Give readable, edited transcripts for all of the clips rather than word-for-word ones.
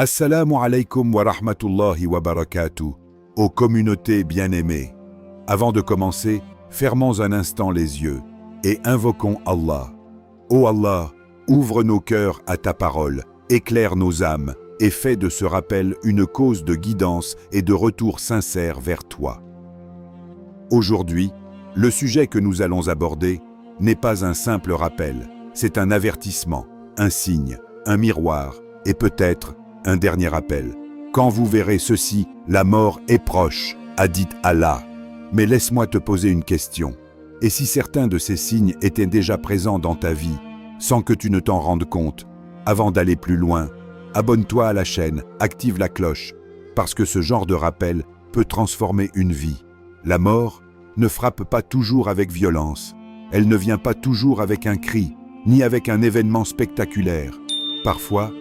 Assalamu alaikum wa rahmatullahi wa barakatuh, aux communautés bien-aimées. Avant de commencer, fermons un instant les yeux et invoquons Allah. Ô Allah, ouvre nos cœurs à ta parole, éclaire nos âmes et fais de ce rappel une cause de guidance et de retour sincère vers toi. Aujourd'hui, le sujet que nous allons aborder n'est pas un simple rappel, c'est un avertissement, un signe, un miroir et peut-être un dernier appel. Quand vous verrez ceci, la mort est proche, a dit Allah. Mais laisse-moi te poser une question. Et si certains de ces signes étaient déjà présents dans ta vie, sans que tu ne t'en rendes compte, avant d'aller plus loin, abonne-toi à la chaîne, active la cloche, parce que ce genre de rappel peut transformer une vie. La mort ne frappe pas toujours avec violence. Elle ne vient pas toujours avec un cri, ni avec un événement spectaculaire. Parfois,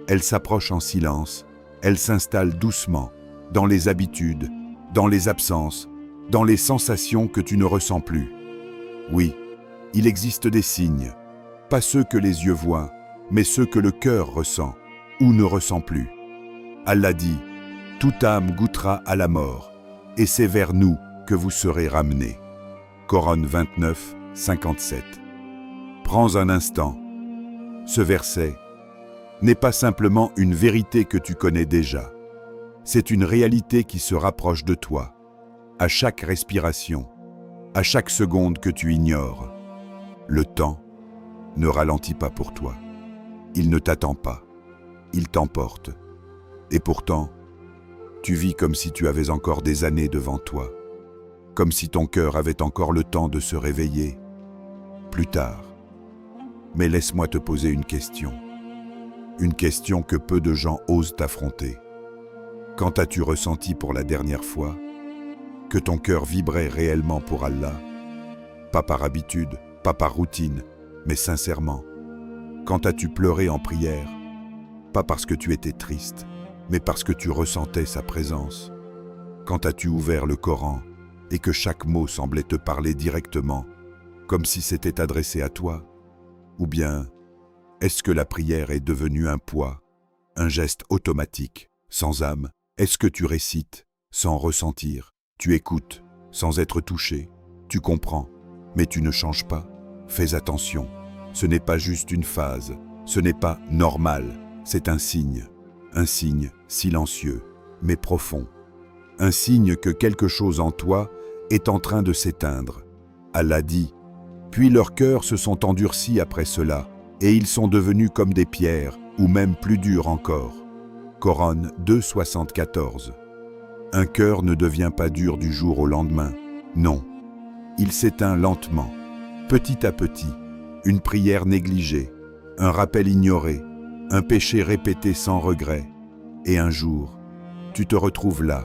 elle s'approche en silence, elle s'installe doucement, dans les habitudes, dans les absences, dans les sensations que tu ne ressens plus. Oui, il existe des signes, pas ceux que les yeux voient, mais ceux que le cœur ressent, ou ne ressent plus. Allah dit, « Toute âme goûtera à la mort, et c'est vers nous que vous serez ramenés. » Coran 29, 57. Prends un instant. Ce verset n'est pas simplement une vérité que tu connais déjà. C'est une réalité qui se rapproche de toi, à chaque respiration, à chaque seconde que tu ignores. Le temps ne ralentit pas pour toi. Il ne t'attend pas. Il t'emporte. Et pourtant, tu vis comme si tu avais encore des années devant toi, comme si ton cœur avait encore le temps de se réveiller. Plus tard. Mais laisse-moi te poser une question. Une question que peu de gens osent affronter. Quand as-tu ressenti pour la dernière fois que ton cœur vibrait réellement pour Allah? Pas par habitude, pas par routine, mais sincèrement. Quand as-tu pleuré en prière? Pas parce que tu étais triste, mais parce que tu ressentais sa présence. Quand as-tu ouvert le Coran et que chaque mot semblait te parler directement, comme si c'était adressé à toi? Ou bien, est-ce que la prière est devenue un poids, un geste automatique, sans âme? Est-ce que tu récites sans ressentir? Tu écoutes sans être touché? Tu comprends, mais tu ne changes pas? Fais attention, ce n'est pas juste une phase, ce n'est pas normal, c'est un signe silencieux, mais profond. Un signe que quelque chose en toi est en train de s'éteindre. Allah dit, « Puis leurs cœurs se sont endurcis après cela, et ils sont devenus comme des pierres, ou même plus durs encore. » Coran 2,74. Un cœur ne devient pas dur du jour au lendemain. Non. Il s'éteint lentement, petit à petit. Une prière négligée, un rappel ignoré, un péché répété sans regret. Et un jour, tu te retrouves là,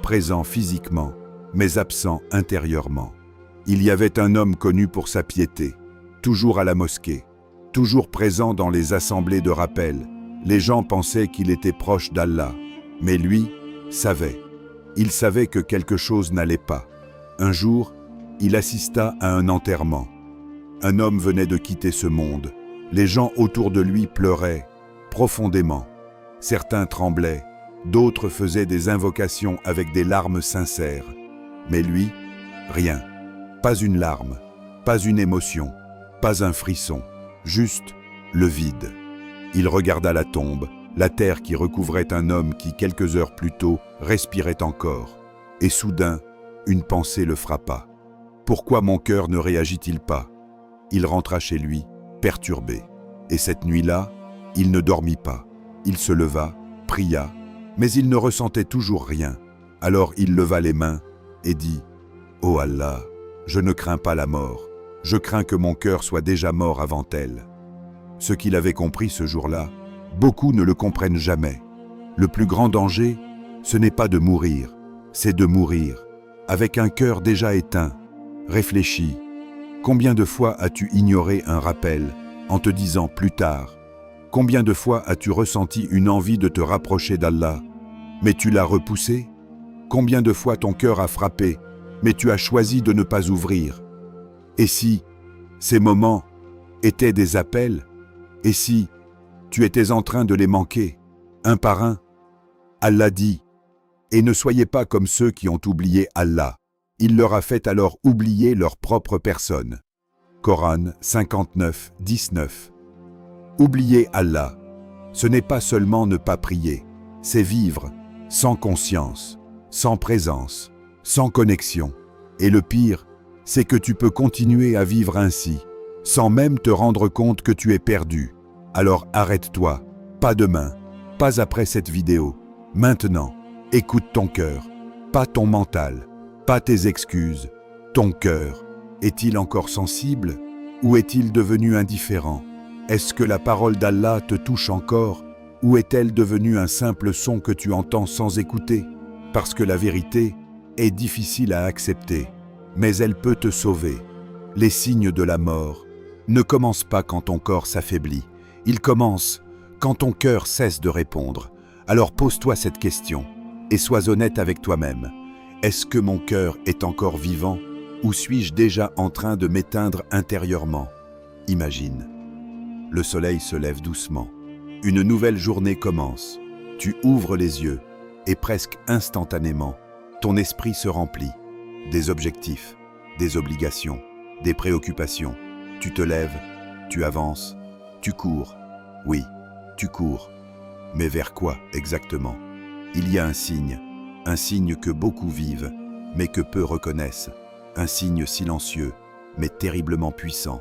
présent physiquement, mais absent intérieurement. Il y avait un homme connu pour sa piété, toujours à la mosquée, toujours présent dans les assemblées de rappel. Les gens pensaient qu'il était proche d'Allah, mais lui savait. Il savait que quelque chose n'allait pas. Un jour, il assista à un enterrement. Un homme venait de quitter ce monde. Les gens autour de lui pleuraient profondément. Certains tremblaient, d'autres faisaient des invocations avec des larmes sincères. Mais lui, rien. Pas une larme, pas une émotion, pas un frisson, juste le vide. Il regarda la tombe, la terre qui recouvrait un homme qui, quelques heures plus tôt, respirait encore. Et soudain, une pensée le frappa. Pourquoi mon cœur ne réagit-il pas? Il rentra chez lui, perturbé. Et cette nuit-là, il ne dormit pas. Il se leva, pria, mais il ne ressentait toujours rien. Alors il leva les mains et dit, « Ô Allah, je ne crains pas la mort. Je crains que mon cœur soit déjà mort avant elle. » Ce qu'il avait compris ce jour-là, beaucoup ne le comprennent jamais. Le plus grand danger, ce n'est pas de mourir, c'est de mourir, avec un cœur déjà éteint. Réfléchis. Combien de fois as-tu ignoré un rappel en te disant plus tard? Combien de fois as-tu ressenti une envie de te rapprocher d'Allah, mais tu l'as repoussé? Combien de fois ton cœur a frappé, mais tu as choisi de ne pas ouvrir? Et si ces moments étaient des appels? Et si tu étais en train de les manquer? un par un. Allah dit, « Et ne soyez pas comme ceux qui ont oublié Allah. Il leur a fait alors oublier leur propre personne. » Coran 59, 19. Oublier Allah, ce n'est pas seulement ne pas prier, c'est vivre sans conscience, sans présence, sans connexion. Et le pire, c'est que tu peux continuer à vivre ainsi, sans même te rendre compte que tu es perdu. Alors arrête-toi, pas demain, pas après cette vidéo. Maintenant, écoute ton cœur, pas ton mental, pas tes excuses. Ton cœur, est-il encore sensible ou est-il devenu indifférent? Est-ce que la parole d'Allah te touche encore ou est-elle devenue un simple son que tu entends sans écouter? Parce que la vérité est difficile à accepter, mais elle peut te sauver. Les signes de la mort ne commencent pas quand ton corps s'affaiblit, ils commencent quand ton cœur cesse de répondre. Alors pose-toi cette question et sois honnête avec toi-même. Est-ce que mon cœur est encore vivant ou suis-je déjà en train de m'éteindre intérieurement? Imagine. Le soleil se lève doucement. Une nouvelle journée commence. Tu ouvres les yeux et presque instantanément, ton esprit se remplit. Des objectifs, des obligations, des préoccupations. Tu te lèves, tu avances, tu cours. Oui, tu cours. Mais vers quoi exactement? Il y a un signe que beaucoup vivent, mais que peu reconnaissent. Un signe silencieux, mais terriblement puissant.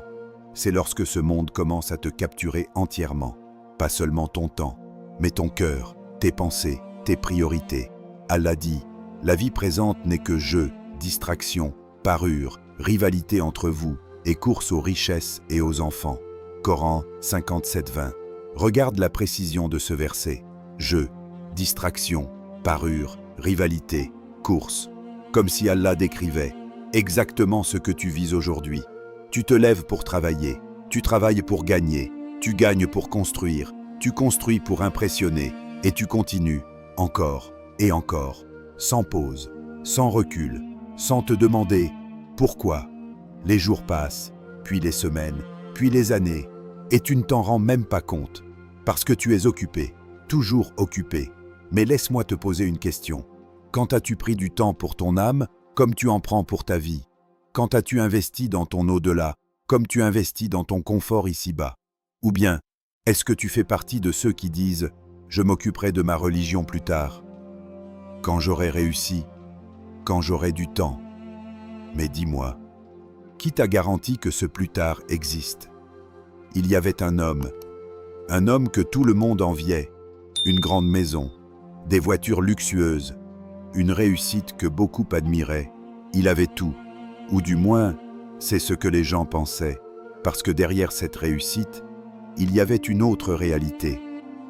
C'est lorsque ce monde commence à te capturer entièrement. Pas seulement ton temps, mais ton cœur, tes pensées, tes priorités. Allah dit, la vie présente n'est que jeu, distraction, parure, rivalité entre vous et course aux richesses et aux enfants. Coran 57-20. Regarde la précision de ce verset. Jeu, distraction, parure, rivalité, course. Comme si Allah décrivait exactement ce que tu vis aujourd'hui. Tu te lèves pour travailler, tu travailles pour gagner, tu gagnes pour construire, tu construis pour impressionner, et tu continues, encore et encore, sans pause, sans recul, sans te demander pourquoi. Les jours passent, puis les semaines, puis les années, et tu ne t'en rends même pas compte, parce que tu es occupé, toujours occupé. Mais laisse-moi te poser une question. Quand as-tu pris du temps pour ton âme, comme tu en prends pour ta vie? Quand as-tu investi dans ton au-delà, comme tu investis dans ton confort ici-bas? Ou bien, est-ce que tu fais partie de ceux qui disent « Je m'occuperai de ma religion plus tard, quand j'aurai réussi, quand j'aurai du temps ». Mais dis-moi, qui t'a garanti que ce plus tard existe? Il y avait un homme que tout le monde enviait, une grande maison, des voitures luxueuses, une réussite que beaucoup admiraient. Il avait tout, ou du moins, c'est ce que les gens pensaient, parce que derrière cette réussite, il y avait une autre réalité.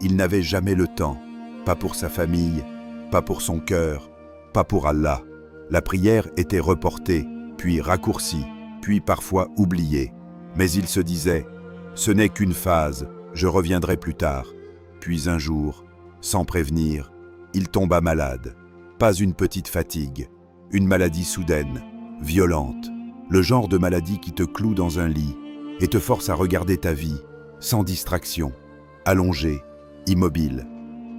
Il n'avait jamais le temps, pas pour sa famille, pas pour son cœur, pas pour Allah. La prière était reportée, puis raccourcie, puis parfois oubliée. Mais il se disait, ce n'est qu'une phase, je reviendrai plus tard. Puis un jour, sans prévenir, il tomba malade. Pas une petite fatigue, une maladie soudaine, violente, le genre de maladie qui te cloue dans un lit et te force à regarder ta vie, sans distraction, allongé, immobile.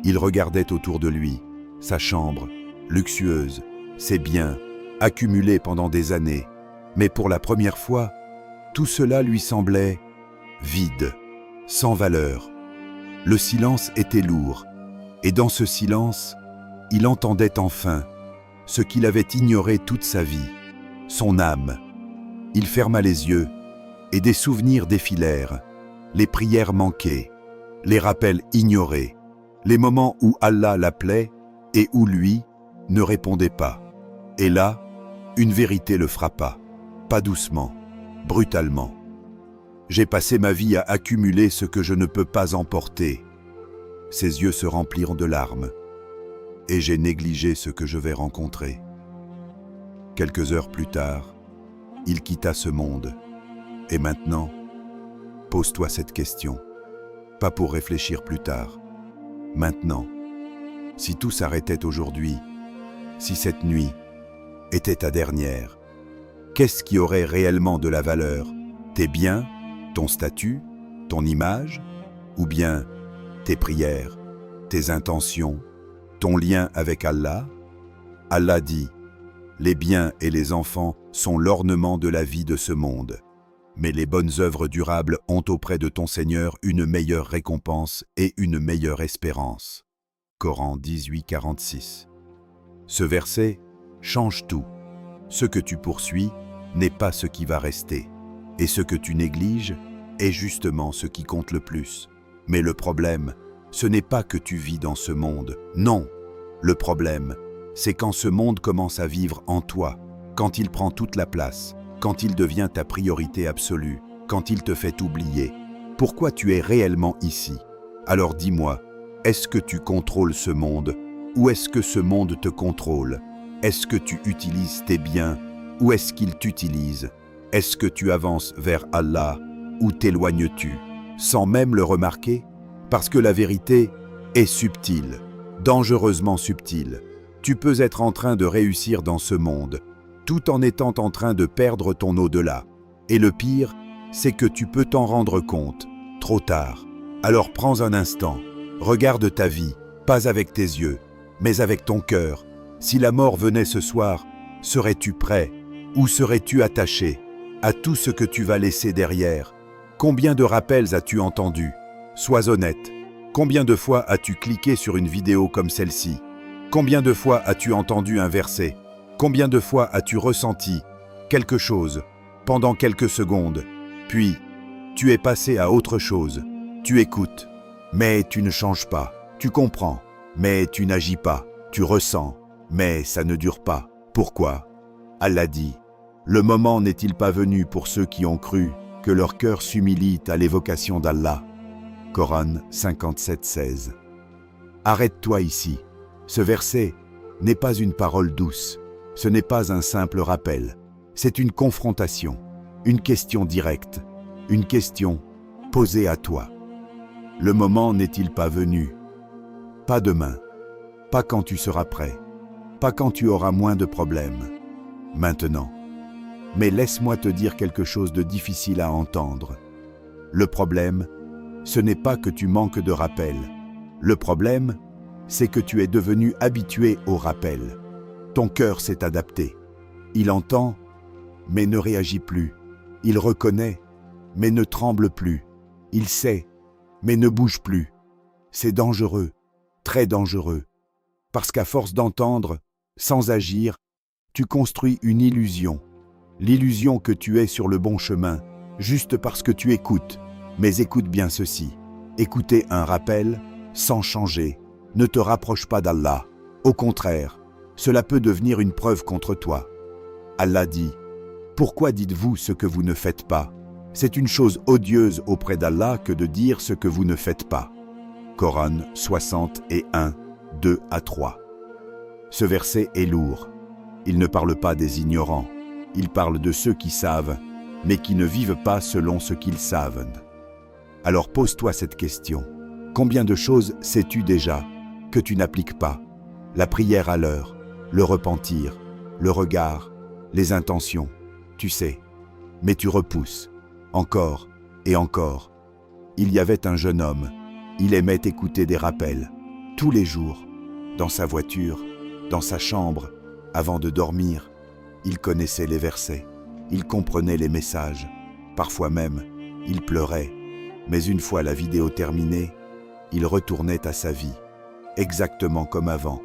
Il regardait autour de lui, sa chambre, luxueuse, ses biens, accumulés pendant des années. Mais pour la première fois, tout cela lui semblait vide, sans valeur. Le silence était lourd, et dans ce silence, il entendait enfin ce qu'il avait ignoré toute sa vie, son âme. Il ferma les yeux, et des souvenirs défilèrent, les prières manquées, les rappels ignorés, les moments où Allah l'appelait et où lui ne répondait pas. Et là, une vérité le frappa, pas doucement, brutalement. J'ai passé ma vie à accumuler ce que je ne peux pas emporter. Ses yeux se remplirent de larmes, et j'ai négligé ce que je vais rencontrer. Quelques heures plus tard, il quitta ce monde. Et maintenant, pose-toi cette question, pas pour réfléchir plus tard. Maintenant, si tout s'arrêtait aujourd'hui, si cette nuit était ta dernière, qu'est-ce qui aurait réellement de la valeur? Tes biens, ton statut, ton image, ou bien tes prières, tes intentions, ton lien avec Allah? Allah dit, les biens et les enfants sont l'ornement de la vie de ce monde. Mais les bonnes œuvres durables ont auprès de ton Seigneur une meilleure récompense et une meilleure espérance. Coran 18, 46. Ce verset change tout. Ce que tu poursuis n'est pas ce qui va rester. Et ce que tu négliges est justement ce qui compte le plus. Mais le problème, ce n'est pas que tu vis dans ce monde. Non, le problème, c'est quand ce monde commence à vivre en toi, quand il prend toute la place, quand il devient ta priorité absolue, quand il te fait oublier pourquoi tu es réellement ici. Alors dis-moi, est-ce que tu contrôles ce monde ou est-ce que ce monde te contrôle? Est-ce que tu utilises tes biens ou est-ce qu'il t'utilise? Est-ce que tu avances vers Allah ou t'éloignes-tu sans même le remarquer? Parce que la vérité est subtile, dangereusement subtile. Tu peux être en train de réussir dans ce monde, tout en étant en train de perdre ton au-delà. Et le pire, c'est que tu peux t'en rendre compte, trop tard. Alors prends un instant, regarde ta vie, pas avec tes yeux, mais avec ton cœur. Si la mort venait ce soir, serais-tu prêt ou serais-tu attaché à tout ce que tu vas laisser derrière? Combien de rappels as-tu entendus? Sois honnête. Combien de fois as-tu cliqué sur une vidéo comme celle-ci? Combien de fois as-tu entendu un verset? Combien de fois as-tu ressenti quelque chose pendant quelques secondes? Puis, tu es passé à autre chose. Tu écoutes, mais tu ne changes pas. Tu comprends, mais tu n'agis pas. Tu ressens, mais ça ne dure pas. Pourquoi? Allah dit, le moment n'est-il pas venu pour ceux qui ont cru que leur cœur s'humilie à l'évocation d'Allah? Coran 57, 16. Arrête-toi ici. Ce verset n'est pas une parole douce. Ce n'est pas un simple rappel, c'est une confrontation, une question directe, une question posée à toi. Le moment n'est-il pas venu? Pas demain, pas quand tu seras prêt, pas quand tu auras moins de problèmes, maintenant. Mais laisse-moi te dire quelque chose de difficile à entendre. Le problème, ce n'est pas que tu manques de rappel. Le problème, c'est que tu es devenu habitué au rappel. Ton cœur s'est adapté. Il entend, mais ne réagit plus. Il reconnaît, mais ne tremble plus. Il sait, mais ne bouge plus. C'est dangereux, très dangereux. Parce qu'à force d'entendre, sans agir, tu construis une illusion. L'illusion que tu es sur le bon chemin, juste parce que tu écoutes. Mais écoute bien ceci. Écouter un rappel, sans changer, ne te rapproche pas d'Allah. Au contraire, cela peut devenir une preuve contre toi. Allah dit, « Pourquoi dites-vous ce que vous ne faites pas? C'est une chose odieuse auprès d'Allah que de dire ce que vous ne faites pas. » Coran 61, 2 à 3. Ce verset est lourd. Il ne parle pas des ignorants. Il parle de ceux qui savent, mais qui ne vivent pas selon ce qu'ils savent. Alors pose-toi cette question. Combien de choses sais-tu déjà que tu n'appliques pas? La prière à l'heure, le repentir, le regard, les intentions, tu sais, mais tu repousses, encore et encore. Il y avait un jeune homme, il aimait écouter des rappels, tous les jours, dans sa voiture, dans sa chambre, avant de dormir. Il connaissait les versets, il comprenait les messages, parfois même, il pleurait. Mais une fois la vidéo terminée, il retournait à sa vie, exactement comme avant,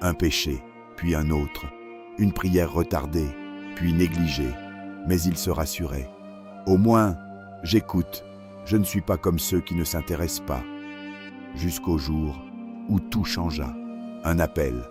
un péché, puis un autre, une prière retardée, puis négligée, mais il se rassurait. Au moins, j'écoute, je ne suis pas comme ceux qui ne s'intéressent pas. Jusqu'au jour où tout changea. Un appel,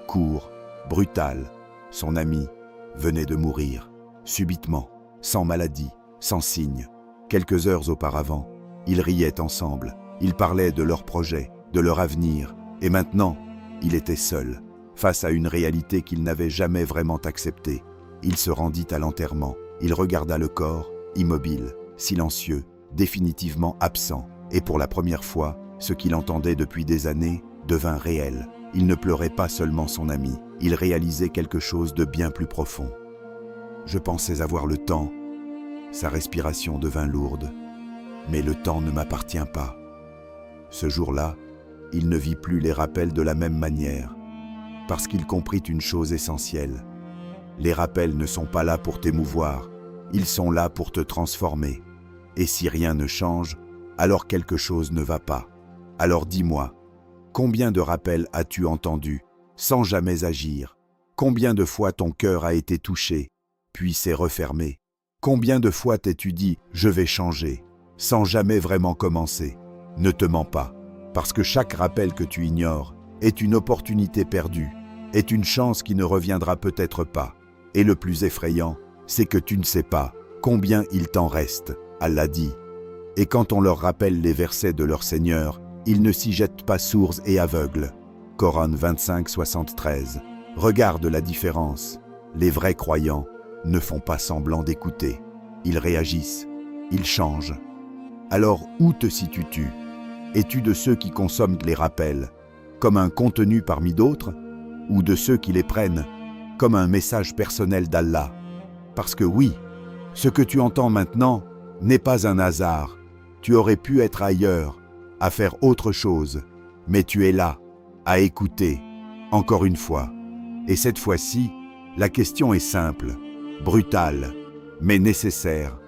court, brutal. Son ami venait de mourir, subitement, sans maladie, sans signe. Quelques heures auparavant, ils riaient ensemble, ils parlaient de leurs projets, de leur avenir, et maintenant, il était seul, face à une réalité qu'il n'avait jamais vraiment acceptée. Il se rendit à l'enterrement, il regarda le corps, immobile, silencieux, définitivement absent, et pour la première fois, ce qu'il entendait depuis des années devint réel. Il ne pleurait pas seulement son ami, il réalisait quelque chose de bien plus profond. Je pensais avoir le temps. Sa respiration devint lourde. Mais le temps ne m'appartient pas. Ce jour-là, il ne vit plus les rappels de la même manière, parce qu'il comprit une chose essentielle. Les rappels ne sont pas là pour t'émouvoir, ils sont là pour te transformer. Et si rien ne change, alors quelque chose ne va pas. Alors dis-moi, combien de rappels as-tu entendus sans jamais agir? Combien de fois ton cœur a été touché, puis s'est refermé? Combien de fois t'es-tu dit « je vais changer » sans jamais vraiment commencer? Ne te mens pas, parce que chaque rappel que tu ignores est une opportunité perdue, est une chance qui ne reviendra peut-être pas. Et le plus effrayant, c'est que tu ne sais pas combien il t'en reste, Allah dit. Et quand on leur rappelle les versets de leur Seigneur, ils ne s'y jettent pas sourds et aveugles. Coran 25, 73. Regarde la différence. Les vrais croyants ne font pas semblant d'écouter. Ils réagissent, ils changent. Alors où te situes-tu? Es-tu de ceux qui consomment les rappels comme un contenu parmi d'autres, ou de ceux qui les prennent comme un message personnel d'Allah? Parce que oui, ce que tu entends maintenant n'est pas un hasard. Tu aurais pu être ailleurs, à faire autre chose, mais tu es là, à écouter, encore une fois. Et cette fois-ci, la question est simple, brutale, mais nécessaire.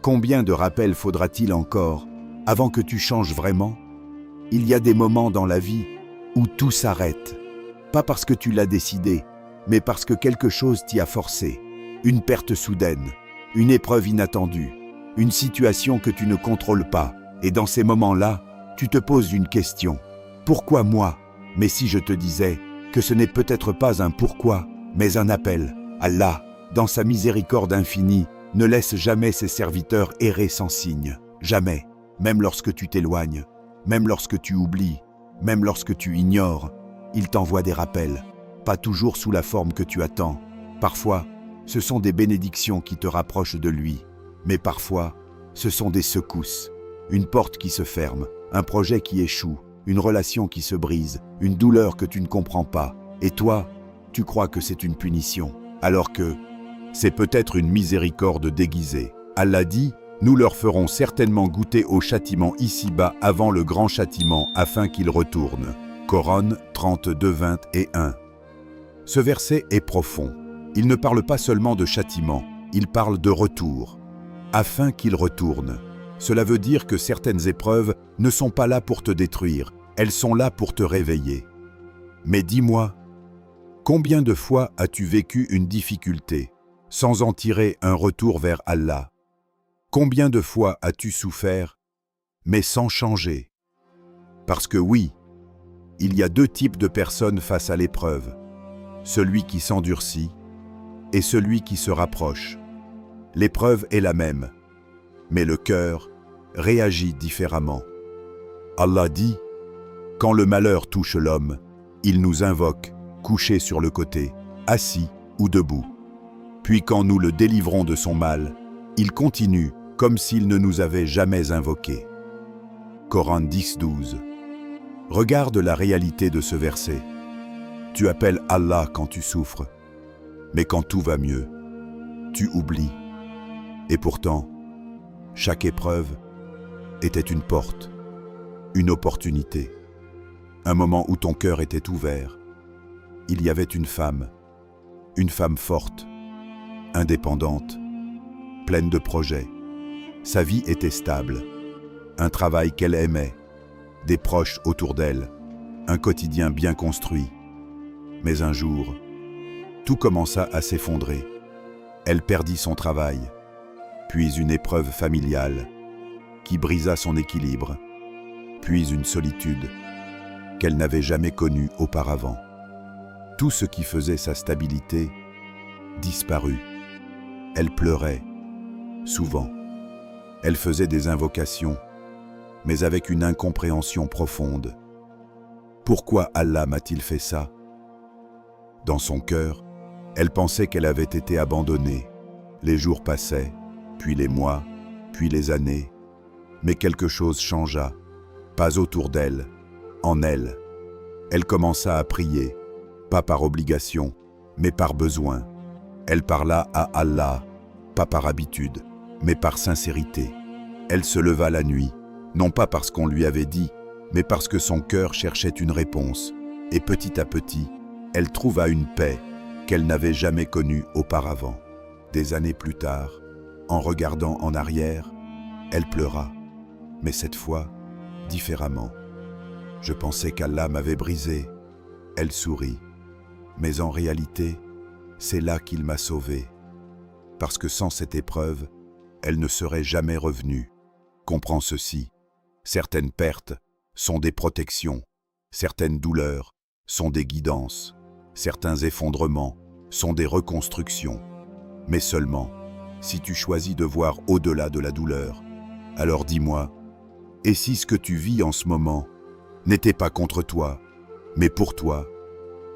Combien de rappels faudra-t-il encore avant que tu changes vraiment? Il y a des moments dans la vie où tout s'arrête. Pas parce que tu l'as décidé, mais parce que quelque chose t'y a forcé. Une perte soudaine, une épreuve inattendue, une situation que tu ne contrôles pas. Et dans ces moments-là, tu te poses une question. Pourquoi moi? Mais si je te disais que ce n'est peut-être pas un pourquoi, mais un appel. Allah, dans sa miséricorde infinie, ne laisse jamais ses serviteurs errer sans signe. Jamais. Même lorsque tu t'éloignes, même lorsque tu oublies, même lorsque tu ignores, il t'envoie des rappels. Pas toujours sous la forme que tu attends. Parfois, ce sont des bénédictions qui te rapprochent de lui. Mais parfois, ce sont des secousses. Une porte qui se ferme, un projet qui échoue, une relation qui se brise, une douleur que tu ne comprends pas. Et toi, tu crois que c'est une punition, alors que c'est peut-être une miséricorde déguisée. Allah dit, nous leur ferons certainement goûter au châtiment ici-bas avant le grand châtiment afin qu'ils retournent. Coran 32, 21. Ce verset est profond. Il ne parle pas seulement de châtiment, il parle de retour. Afin qu'ils retournent. Cela veut dire que certaines épreuves ne sont pas là pour te détruire, elles sont là pour te réveiller. Mais dis-moi, combien de fois as-tu vécu une difficulté sans en tirer un retour vers Allah? Combien de fois as-tu souffert, mais sans changer? Parce que oui, il y a deux types de personnes face à l'épreuve. Celui qui s'endurcit et celui qui se rapproche. L'épreuve est la même, mais le cœur réagit différemment. Allah dit, quand le malheur touche l'homme, il nous invoque, couché sur le côté, assis ou debout. Puis quand nous le délivrons de son mal, il continue comme s'il ne nous avait jamais invoqués. Coran 10, 12. Regarde la réalité de ce verset. Tu appelles Allah quand tu souffres, mais quand tout va mieux, tu oublies. Et pourtant, chaque épreuve était une porte, une opportunité, un moment où ton cœur était ouvert. Il y avait une femme forte, indépendante, pleine de projets. Sa vie était stable, un travail qu'elle aimait, des proches autour d'elle, un quotidien bien construit. Mais un jour, tout commença à s'effondrer. Elle perdit son travail, puis une épreuve familiale qui brisa son équilibre, puis une solitude qu'elle n'avait jamais connue auparavant. Tout ce qui faisait sa stabilité disparut. Elle pleurait, souvent. Elle faisait des invocations, mais avec une incompréhension profonde. Pourquoi Allah m'a-t-il fait ça? Dans son cœur, elle pensait qu'elle avait été abandonnée. Les jours passaient, puis les mois, puis les années. Mais quelque chose changea, pas autour d'elle, en elle. Elle commença à prier, pas par obligation, mais par besoin. Elle parla à Allah, pas par habitude, mais par sincérité. Elle se leva la nuit, non pas parce qu'on lui avait dit, mais parce que son cœur cherchait une réponse, et petit à petit, elle trouva une paix qu'elle n'avait jamais connue auparavant. Des années plus tard, en regardant en arrière, elle pleura, mais cette fois, différemment. Je pensais qu'Allah m'avait brisé. Elle sourit. Mais en réalité, c'est là qu'il m'a sauvée. Parce que sans cette épreuve, elle ne serait jamais revenue. Comprends ceci. Certaines pertes sont des protections. Certaines douleurs sont des guidances. Certains effondrements sont des reconstructions. Mais seulement, si tu choisis de voir au-delà de la douleur, alors dis-moi, et si ce que tu vis en ce moment n'était pas contre toi, mais pour toi?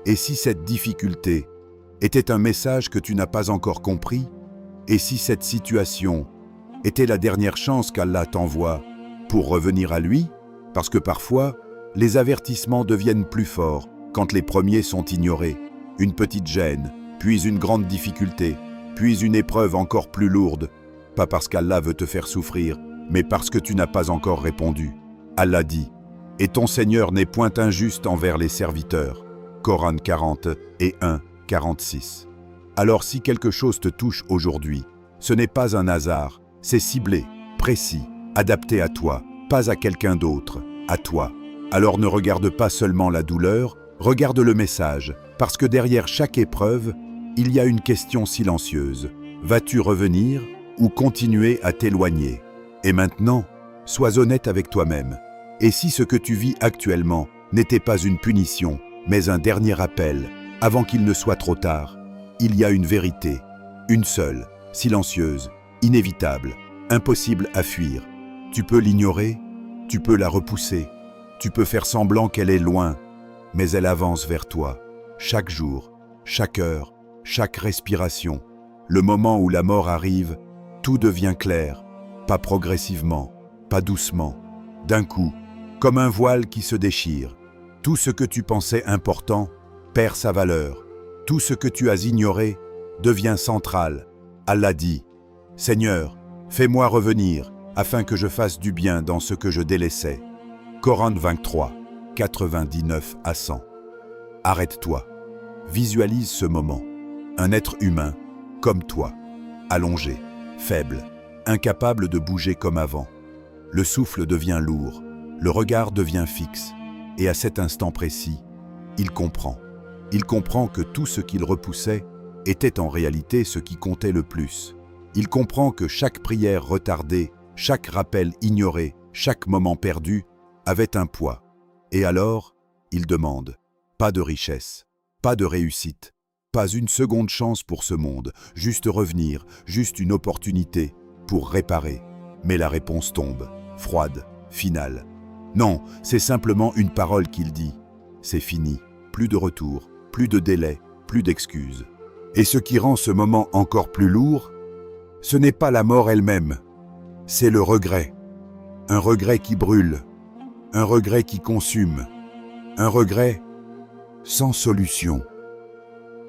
Et si cette difficulté était un message que tu n'as pas encore compris? Et si cette situation était la dernière chance qu'Allah t'envoie pour revenir à lui? Parce que parfois, les avertissements deviennent plus forts quand les premiers sont ignorés. Une petite gêne, puis une grande difficulté, puis une épreuve encore plus lourde. Pas parce qu'Allah veut te faire souffrir, mais parce que tu n'as pas encore répondu. Allah dit, « Et ton Seigneur n'est point injuste envers les serviteurs. » Coran 40 et 1, 46. Alors si quelque chose te touche aujourd'hui, ce n'est pas un hasard, c'est ciblé, précis, adapté à toi, pas à quelqu'un d'autre, à toi. Alors ne regarde pas seulement la douleur, regarde le message, parce que derrière chaque épreuve, il y a une question silencieuse. Vas-tu revenir ou continuer à t'éloigner? Et maintenant, sois honnête avec toi-même. Et si ce que tu vis actuellement n'était pas une punition, mais un dernier appel, avant qu'il ne soit trop tard, il y a une vérité, une seule, silencieuse, inévitable, impossible à fuir. Tu peux l'ignorer, tu peux la repousser, tu peux faire semblant qu'elle est loin, mais elle avance vers toi, chaque jour, chaque heure, chaque respiration. Le moment où la mort arrive, tout devient clair, pas progressivement, pas doucement, d'un coup, comme un voile qui se déchire. Tout ce que tu pensais important perd sa valeur. Tout ce que tu as ignoré devient central. Allah dit, « Seigneur, fais-moi revenir, afin que je fasse du bien dans ce que je délaissais. » Coran 23, 99 à 100. Arrête-toi. Visualise ce moment. Un être humain, comme toi, allongé, faible, incapable de bouger comme avant. Le souffle devient lourd, le regard devient fixe, et à cet instant précis, il comprend. Il comprend que tout ce qu'il repoussait était en réalité ce qui comptait le plus. Il comprend que chaque prière retardée, chaque rappel ignoré, chaque moment perdu avait un poids. Et alors, il demande, pas de richesse, pas de réussite, pas une seconde chance pour ce monde, juste revenir, juste une opportunité pour réparer. Mais la réponse tombe, froide, finale. Non, c'est simplement une parole qu'il dit. C'est fini, plus de retour, plus de délai, plus d'excuses. Et ce qui rend ce moment encore plus lourd, ce n'est pas la mort elle-même, c'est le regret. Un regret qui brûle, un regret qui consume, un regret sans solution.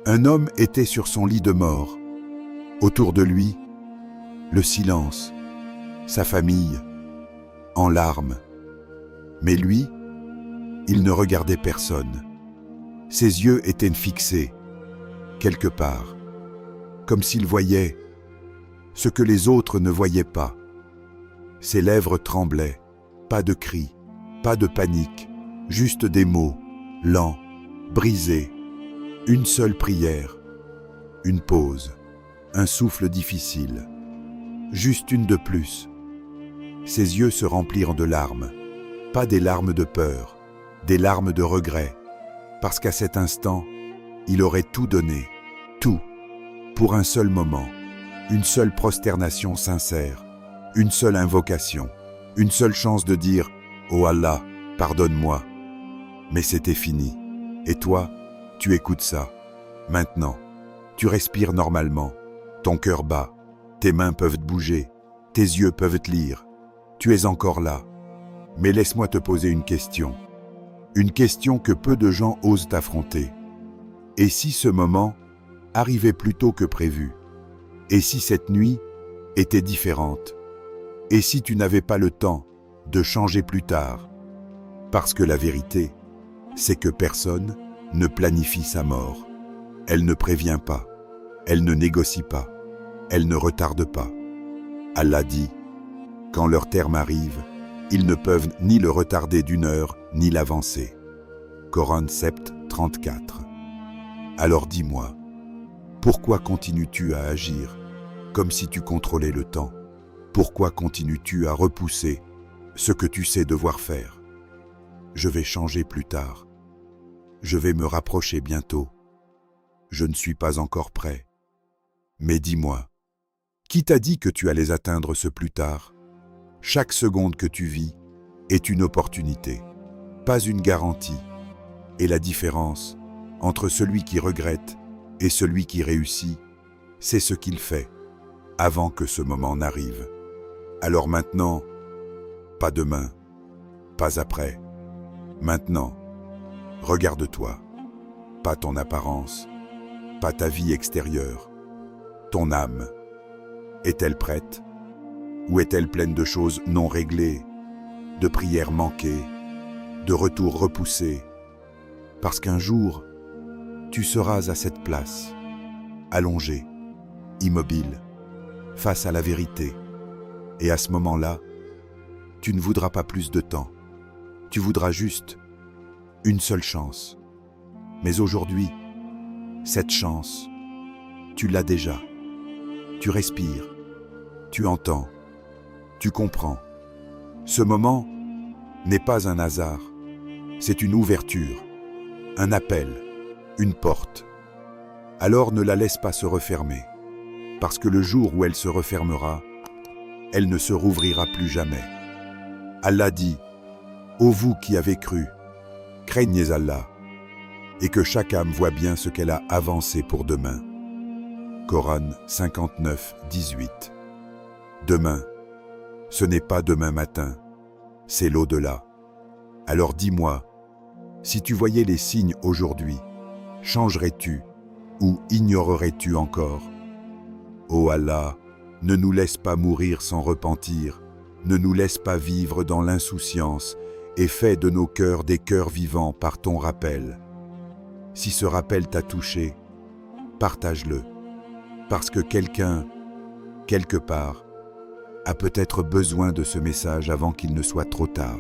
Un homme était sur son lit de mort. Autour de lui, le silence, sa famille, en larmes. Mais lui, il ne regardait personne. Ses yeux étaient fixés, quelque part, comme s'il voyait ce que les autres ne voyaient pas. Ses lèvres tremblaient, pas de cris, pas de panique, juste des mots, lents, brisés, une seule prière, une pause, un souffle difficile, juste une de plus. Ses yeux se remplirent de larmes, pas des larmes de peur, des larmes de regret, parce qu'à cet instant, il aurait tout donné, tout, pour un seul moment, une seule prosternation sincère, une seule invocation, une seule chance de dire « Oh Allah, pardonne-moi ». Mais c'était fini. Et toi, tu écoutes ça. Maintenant, tu respires normalement, ton cœur bat, tes mains peuvent bouger, tes yeux peuvent te lire. Tu es encore là. Mais laisse-moi te poser une question. Une question que peu de gens osent affronter. Et si ce moment arrivait plus tôt que prévu? Et si cette nuit était différente? Et si tu n'avais pas le temps de changer plus tard? Parce que la vérité, c'est que personne ne planifie sa mort. Elle ne prévient pas, elle ne négocie pas, elle ne retarde pas. Allah dit, quand leur terme arrive, ils ne peuvent ni le retarder d'une heure, ni l'avancer. Coran Sept 34. Alors dis-moi, pourquoi continues-tu à agir comme si tu contrôlais le temps? Pourquoi continues-tu à repousser ce que tu sais devoir faire? Je vais changer plus tard. Je vais me rapprocher bientôt. Je ne suis pas encore prêt. Mais dis-moi, qui t'a dit que tu allais atteindre ce plus tard? Chaque seconde que tu vis est une opportunité, pas une garantie. Et la différence entre celui qui regrette et celui qui réussit, c'est ce qu'il fait avant que ce moment n'arrive. Alors maintenant, pas demain, pas après. Maintenant, regarde-toi, pas ton apparence, pas ta vie extérieure, ton âme. Est-elle prête? Ou est-elle pleine de choses non réglées, de prières manquées, de retours repoussés? Parce qu'un jour, tu seras à cette place, allongé, immobile, face à la vérité. Et à ce moment-là, tu ne voudras pas plus de temps. Tu voudras juste une seule chance. Mais aujourd'hui, cette chance, tu l'as déjà. Tu respires, tu entends, tu comprends. Ce moment n'est pas un hasard, c'est une ouverture, un appel, une porte. Alors ne la laisse pas se refermer, parce que le jour où elle se refermera, elle ne se rouvrira plus jamais. Allah dit, ô vous qui avez cru, craignez Allah, et que chaque âme voit bien ce qu'elle a avancé pour demain. Coran 59, 18. Demain, ce n'est pas demain matin, c'est l'au-delà. Alors dis-moi, si tu voyais les signes aujourd'hui, changerais-tu ou ignorerais-tu encore? Ô Allah, ne nous laisse pas mourir sans repentir, ne nous laisse pas vivre dans l'insouciance et fais de nos cœurs des cœurs vivants par ton rappel. Si ce rappel t'a touché, partage-le, parce que quelqu'un, quelque part, a peut-être besoin de ce message avant qu'il ne soit trop tard.